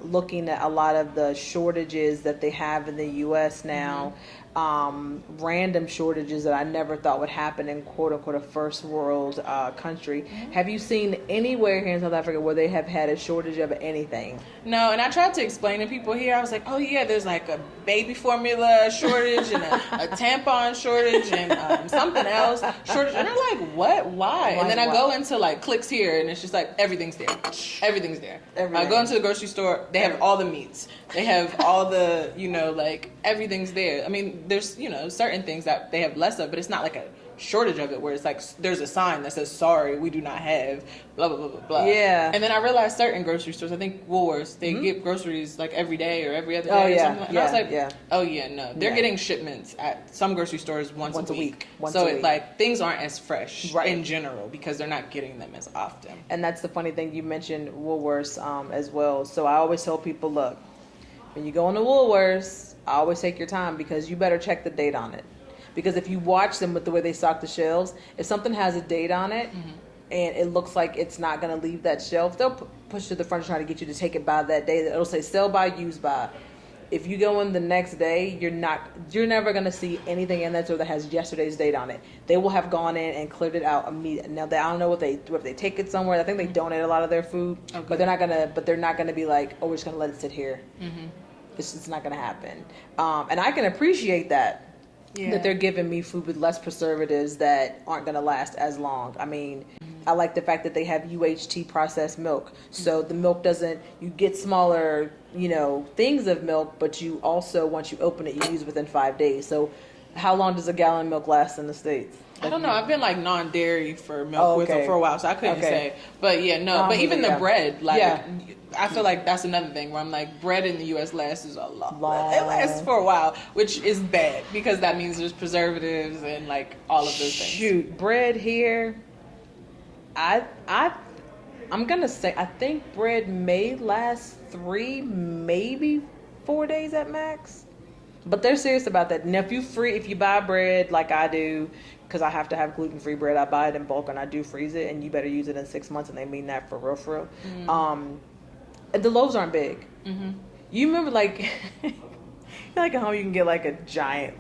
Looking at a lot of the shortages that they have in the US now, random shortages that I never thought would happen in quote unquote a first world country. Have you seen anywhere here in South Africa where they have had a shortage of anything? No, and I tried to explain to people here, I was like, oh yeah, there's like a baby formula shortage and a tampon shortage and something else shortage. And they're like, what? Why? And then I go into like clicks here and it's just like everything's there. Everything's there. I go into the grocery store, they have all the meats. They have all the, everything's there. I mean, there's, certain things that they have less of, but it's not like a shortage of it where it's like there's a sign that says, sorry, we do not have blah, blah, blah, blah, blah. Yeah. And then I realized certain grocery stores, I think Woolworths, they get groceries like every day or every other day or something. And I was like, oh yeah, no. They're getting shipments at some grocery stores once a week. Things aren't as fresh in general because they're not getting them as often. And that's the funny thing, you mentioned Woolworths as well. So I always tell people, look, when you go into Woolworths, I always take your time because you better check the date on it. Because if you watch them with the way they stock the shelves, if something has a date on it and it looks like it's not going to leave that shelf, they'll push to the front and try to get you to take it by that day. It'll say sell by, use by. If you go in the next day, you're never going to see anything in that store that has yesterday's date on it. They will have gone in and cleared it out immediately. Now, I don't know if they take it somewhere. I think they donate a lot of their food, but they're not gonna be like, oh, we're just gonna let it sit here. It's just not gonna happen. And I can appreciate that. Yeah. That they're giving me food with less preservatives that aren't going to last as long. I mean, I like the fact that they have UHT processed milk. So the milk you get smaller, things of milk, but you also, once you open it, you use it within 5 days. So how long does a gallon of milk last in the States? I don't know. I've been like non-dairy for milk with them for a while, so I couldn't say. But but even the bread, I feel like that's another thing where I'm like, bread in the U.S. lasts a lot. It lasts for a while, which is bad because that means there's preservatives and like all of those things. Shoot, bread here, I'm gonna say I think bread may last 3, maybe 4 days at max. But they're serious about that. Now, if you buy bread like I do, because I have to have gluten-free bread, I buy it in bulk and I do freeze it, and you better use it in 6 months, and they mean that for real. The loaves aren't big. You remember like at home you can get like a giant,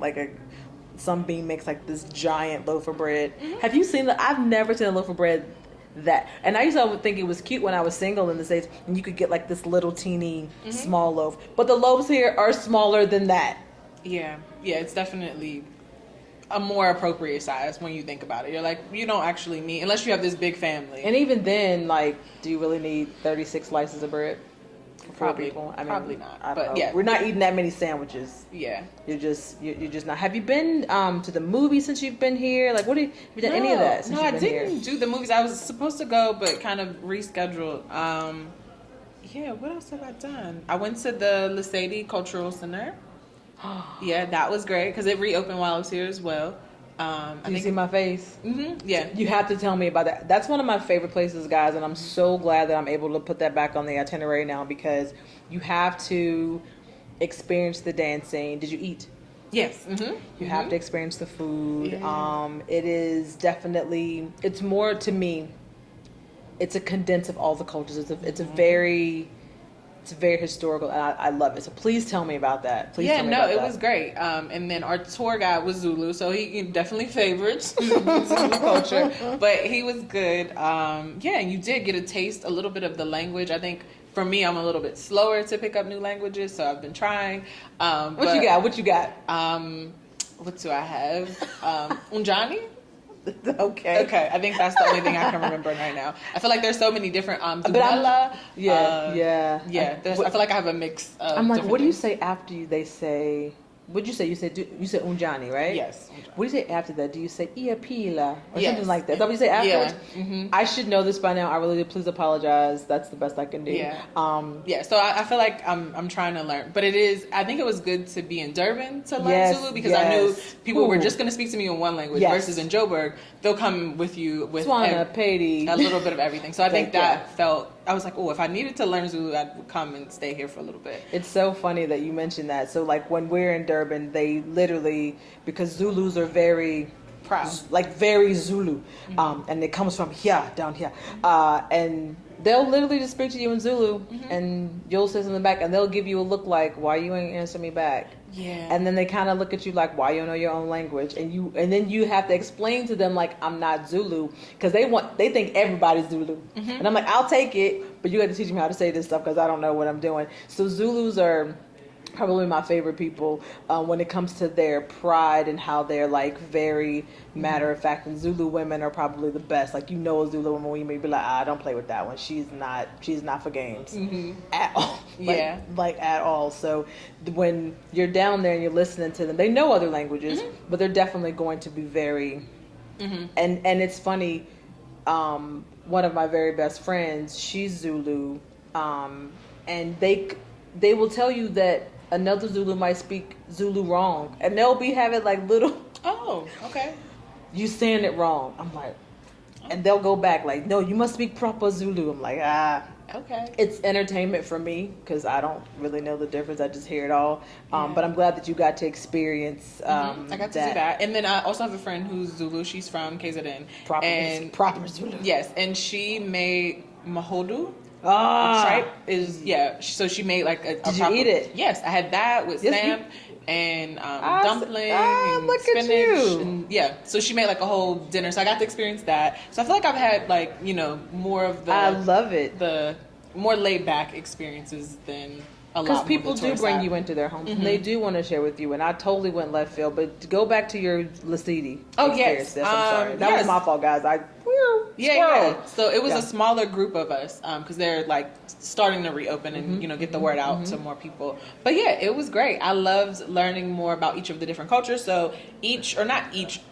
Sunbeam makes like this giant loaf of bread. Have you seen that? I've never seen a loaf of bread that, and I used to think it was cute when I was single in the States, and you could get like this little teeny small loaf, but the loaves here are smaller than that. Yeah, it's definitely a more appropriate size when you think about it. You're like, you don't actually need, unless you have this big family. And even then, like, do you really need 36 slices of bread for 4 people? I mean, probably not. But we're not eating that many sandwiches. Yeah, you're just not. Have you been to the movies since you've been here? Like, have you done any of that? Since you've been here? No, I didn't do the movies. I was supposed to go, but kind of rescheduled. What else have I done? I went to the Lesedi Cultural Center. Yeah, that was great because it reopened while I was here as well. You see my face? Yeah. You have to tell me about that. That's one of my favorite places, guys, and I'm so glad that I'm able to put that back on the itinerary now because you have to experience the dancing. Did you eat? Yes. You have to experience the food. Yeah. It is definitely, it's more to me, it's a condense of all the cultures. It's very historical, and I love it. So please tell me about that. Please tell me about It that. was great. And then our tour guide was Zulu, so he definitely favored Zulu culture, but he was good. And you did get a taste, a little bit of the language. I think for me, I'm a little bit slower to pick up new languages, so I've been trying. What you got? What you got? What do I have? Unjani? Okay. Okay, I think that's the only thing I can remember right now. I feel like there's so many different yeah. I feel like I have a mix of I'm like, different what do you things. say after you? They say, what'd you say? You said unjani, right? Yes. What do you say after that? Do you say ia pila or Yes. something like that? Is that what you say afterwards? Yeah. I should know this by now. I really do. Please apologize. That's the best I can do. Yeah. So I feel like I'm trying to learn, but I think it was good to be in Durban to learn Zulu because I knew people were just going to speak to me in one language versus in Joburg they'll come with you with Swana, Pedi. a little bit of everything. So I think I was like, oh, if I needed to learn Zulu, I'd come and stay here for a little bit. It's so funny that you mentioned that. So like when we're in Durban, they literally, because Zulus are very Proud. like very Zulu, and it comes from here down here, and they'll literally just speak to you in Zulu, and you'll say something back, and they'll give you a look like, why you ain't answer me back? Yeah. And then they kind of look at you like, why you don't know your own language? And then you have to explain to them like, I'm not Zulu, because they think everybody's Zulu, and I'm like, I'll take it, but you got to teach me how to say this stuff because I don't know what I'm doing. So Zulus are probably my favorite people when it comes to their pride and how they're like very matter of fact, and Zulu women are probably the best. Like, you know, a Zulu woman when you may be like, don't play with that one, she's not for games at all. Like at all. So when you're down there and you're listening to them, they know other languages, but they're definitely going to be very and it's funny, one of my very best friends, she's Zulu, and they will tell you that another Zulu might speak Zulu wrong, and they'll be having like little, oh, okay, you saying it wrong. I'm like, and they'll go back like, no, you must speak proper Zulu. I'm like, okay. It's entertainment for me because I don't really know the difference. I just hear it all. But I'm glad that you got to experience. I got to do that, and then I also have a friend who's Zulu. She's from KZN. Proper Zulu. Yes, and she made mahodu. Ah, Tripe is so she made like a did proper, you eat it? Yes, I had that with Sam and dumpling and look spinach at you. and so she made like a whole dinner, so I got to experience that. So I feel like I've had like more of the I love it, the more laid back experiences than a lot, because people do bring side. you into their homes and they do want to share with you, and I totally went left field, but to go back to your Lasidi experience, I'm sorry, that was my fault, guys. So it was a smaller group of us because they're like starting to reopen and get the word out to more people. But it was great. I loved learning more about each of the different cultures. So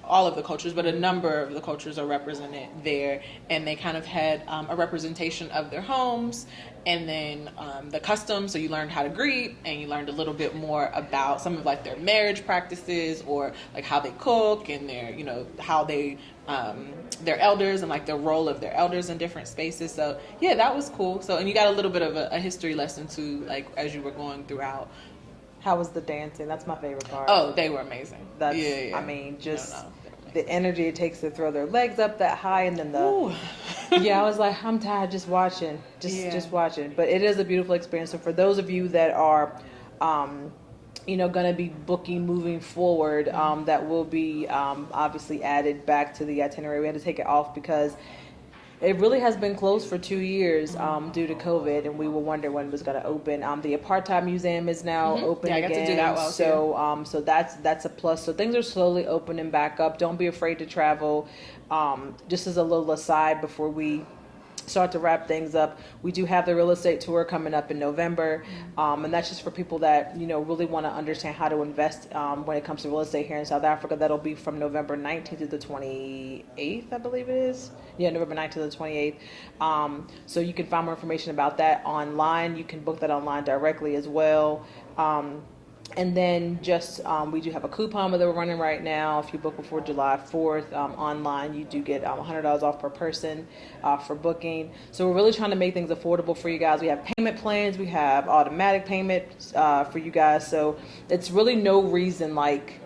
all of the cultures, but a number of the cultures are represented there, and they kind of had a representation of their homes and then the customs. So you learned how to greet, and you learned a little bit more about some of like their marriage practices, or like how they cook, and their how they their elders, and like the role of their elders in different spaces. So that was cool. So, and you got a little bit of a history lesson too, like as you were going throughout. How was the dancing? That's my favorite part. Oh, they were amazing. That's I mean, just the energy it takes to throw their legs up that high, and then I was like, I'm tired just watching, just watching. But it is a beautiful experience. So for those of you that are going to be booking moving forward, that will be obviously added back to the itinerary. We had to take it off because it really has been closed for 2 years due to COVID, and we were wondering when it was going to open. The Apartheid Museum is now open again. I got to do that well too. So that's a plus. So things are slowly opening back up. Don't be afraid to travel. Just as a little aside before we start to wrap things up, we do have the real estate tour coming up in November, and that's just for people that really want to understand how to invest when it comes to real estate here in South Africa. That'll be from November 19th to the 28th, I believe it is. November 9th to the 28th. So you can find more information about that online. You can book that online directly as well. And then just we do have a coupon that we're running right now. If you book before July 4th online, you do get $100 off per person for booking. So we're really trying to make things affordable for you guys. We have payment plans. We have automatic payments for you guys. So it's really no reason, like,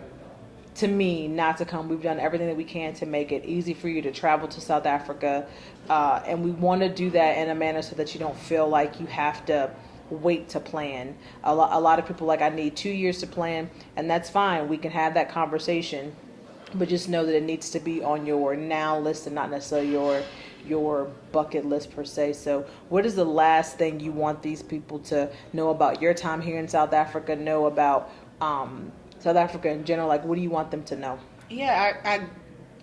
to me, not to come. We've done everything that we can to make it easy for you to travel to South Africa. And we want to do that in a manner so that you don't feel like you have to wait to plan. A lot of people like, I need 2 years to plan, and that's fine. We can have that conversation, but just know that it needs to be on your now list and not necessarily your bucket list per se. So what is the last thing you want these people to know about your time here in South Africa, know about South Africa in general? Like, what do you want them to know? Yeah, I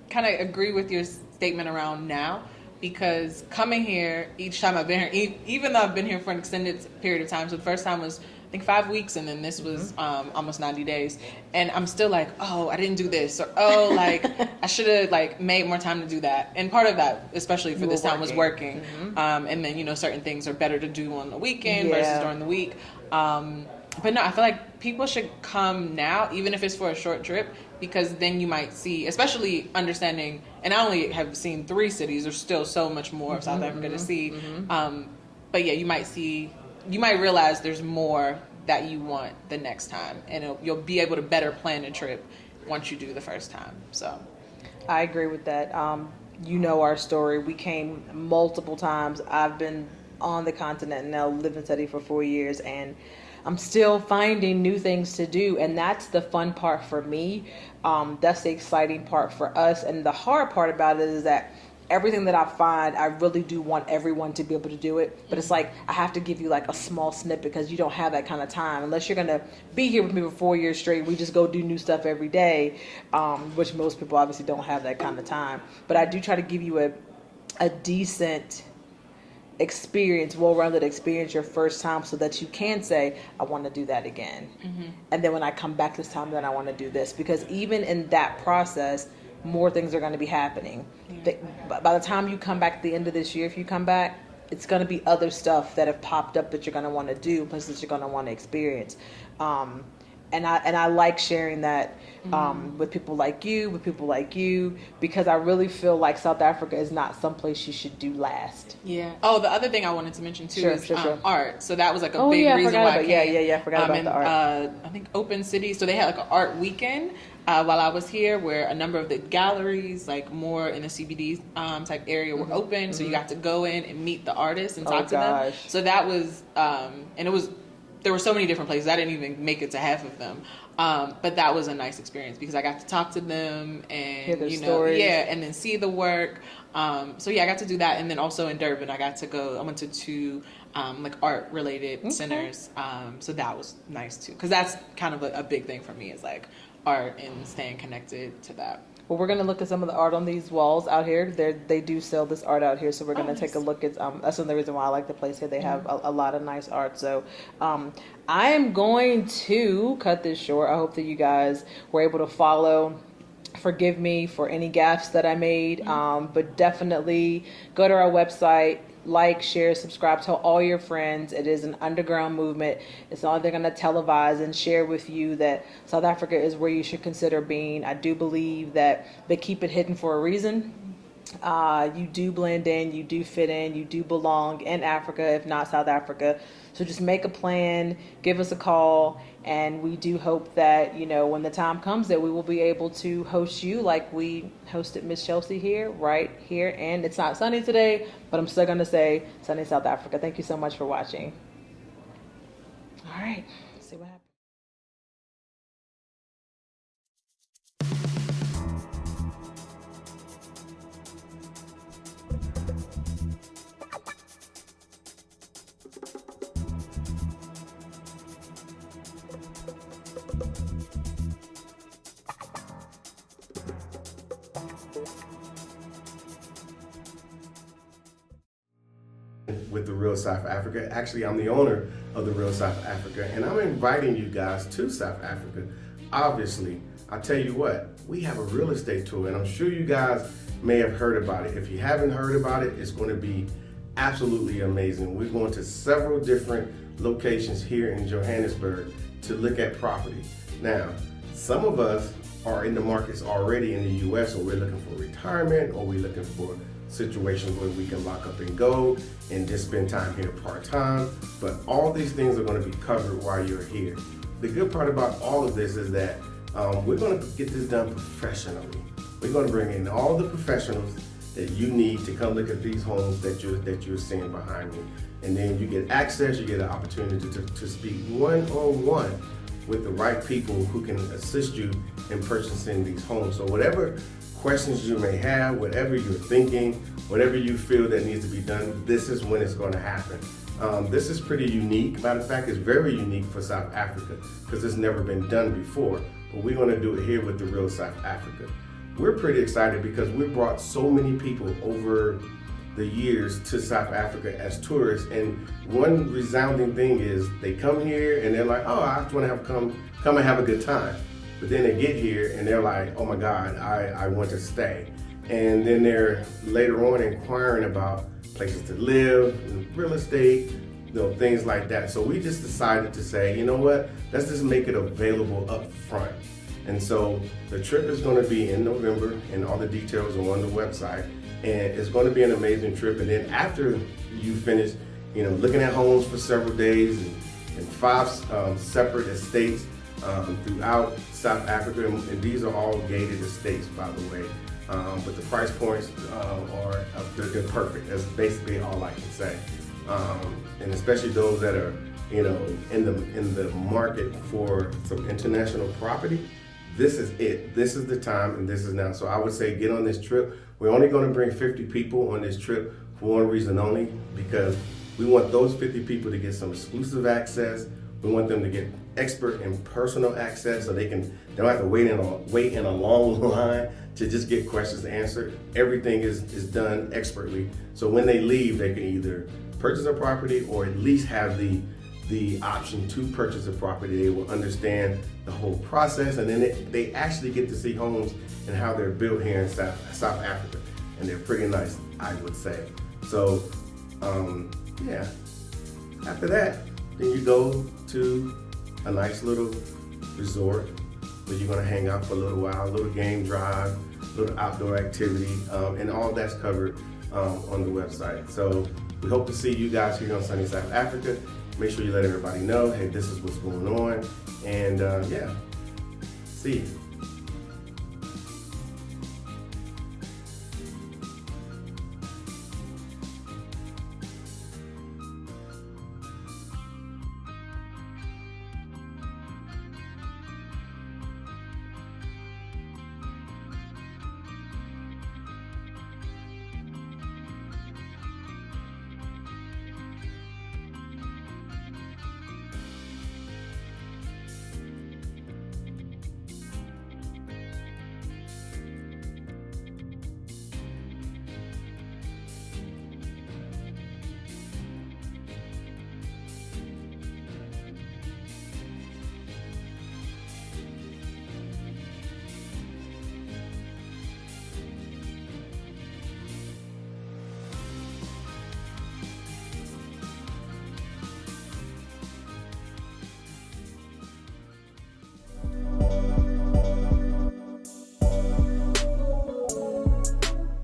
kind of agree with your statement around now, because coming here, each time I've been here, even though I've been here for an extended period of time, so the first time was, I think, 5 weeks, and then this was almost 90 days, and I'm still like, oh, I didn't do this, or oh, like, I should have, like, made more time to do that. And part of that, especially for this time, was working. And then, you know, certain things are better to do on the weekend versus during the week. But no, I feel like people should come now, even if it's for a short trip, because then you might see, especially understanding, and I only have seen 3 cities, there's still so much more of South Africa to see. But yeah, you might realize there's more that you want the next time, and you'll be able to better plan a trip once you do the first time. So I agree with that. You know our story. We came multiple times. I've been on the continent and now lived and studied for 4 years, and I'm still finding new things to do, and that's the fun part for me. That's the exciting part for us, and the hard part about it is that everything that I find, I really do want everyone to be able to do it, but it's like I have to give you like a small snippet because you don't have that kind of time. Unless you're gonna be here with me for 4 years straight, we just go do new stuff every day, which most people obviously don't have that kind of time. But I do try to give you a decent experience, well-rounded experience your first time, so that you can say, I want to do that again. And then when I come back this time, then I want to do this, because even in that process, more things are going to be happening. By the time you come back at the end of this year, if you come back, it's going to be other stuff that have popped up that you're going to want to do, places that you're going to want to experience. And I like sharing that with people like you, because I really feel like South Africa is not someplace you should do last. yeah. Oh, the other thing I wanted to mention too is Sure. art. So that was like a big reason why I came. I forgot about the art. I think Open City. So they had like an art weekend while I was here, where a number of the galleries, like more in the CBD type area, were open. So you got to go in and meet the artists and talk to them. So that was, and it was. There were so many different places. I didn't even make it to half of them. But that was a nice experience because I got to talk to them and, hear their stories. and then see the work. So yeah, I got to do that. And then also in Durban, I went to 2 like art related centers. So that was nice too. Cause that's kind of a big thing for me, is like art and staying connected to that. Well, we're going to look at some of the art on these walls out here. They do sell this art out here, so we're going to take a look at. That's another reason why I like the place here. They have a lot of nice art. So I am going to cut this short. I hope that you guys were able to follow. Forgive me for any gaffes that I made, but definitely go to our website. Like, share, subscribe, tell all your friends. It is an underground movement. It's not they're going to televise and share with you that South Africa is where you should consider being. I do believe that they keep it hidden for a reason. You do blend in, you do fit in, you do belong in Africa, if not South Africa. So just make a plan, give us a call, and we do hope that, when the time comes, that we will be able to host you like we hosted Miss Chelsea here, right here. And it's not sunny today, but I'm still going to say sunny South Africa. Thank you so much for watching. All right, let's see what happens. With the Real South Africa. Actually, I'm the owner of the Real South Africa, and I'm inviting you guys to South Africa. Obviously, I tell you what, we have a real estate tour, and I'm sure you guys may have heard about it. If you haven't heard about it, it's going to be absolutely amazing. We're going to several different locations here in Johannesburg to look at property. Now, some of us are in the markets already in the US, or we're looking for retirement, or we're looking for situations where we can lock up and go and just spend time here part-time. But all these things are going to be covered while you're here. The good part about all of this is that we're going to get this done professionally. We're going to bring in all the professionals that you need to come look at these homes that you're seeing behind me. And then you get access, you get an opportunity to speak one-on-one with the right people who can assist you in purchasing these homes. So whatever questions you may have, whatever you're thinking, whatever you feel that needs to be done, this is when it's going to happen. This is pretty unique. Matter of fact, it's very unique for South Africa because it's never been done before. But we're going to do it here with the real South Africa. We're pretty excited because we brought so many people over the years to South Africa as tourists, and one resounding thing is they come here and they're like, oh, I just want to come and have a good time. But then they get here and they're like, oh my God, I want to stay. And then they're later on inquiring about places to live, real estate, things like that. So we just decided to say, you know what, let's just make it available up front. And so the trip is going to be in November, and all the details are on the website. And it's going to be an amazing trip. And then after you finish, looking at homes for several days in 5 separate estates throughout South Africa, and these are all gated estates, by the way. But the price points they're perfect. That's basically all I can say. And especially those that are, in the market for some international property. This is it. This is the time, and this is now. So I would say get on this trip. We're only going to bring 50 people on this trip for one reason only, because we want those 50 people to get some exclusive access. We want them to get expert and personal access so they don't have to wait in a long line to just get questions answered. Everything is done expertly. So when they leave, they can either purchase a property or at least have the option to purchase a property. They will understand the whole process, and then they actually get to see homes and how they're built here in South Africa. And they're pretty nice, I would say. So, yeah. After that, then you go to a nice little resort where you're gonna hang out for a little while, a little game drive, a little outdoor activity, and all that's covered on the website. So we hope to see you guys here on sunny South Africa. Make sure you let everybody know, hey, this is what's going on. And yeah, see you.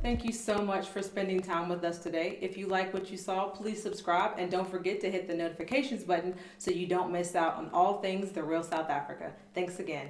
Thank you so much for spending time with us today. If you like what you saw, please subscribe, and don't forget to hit the notifications button so you don't miss out on all things The Real South Africa. Thanks again.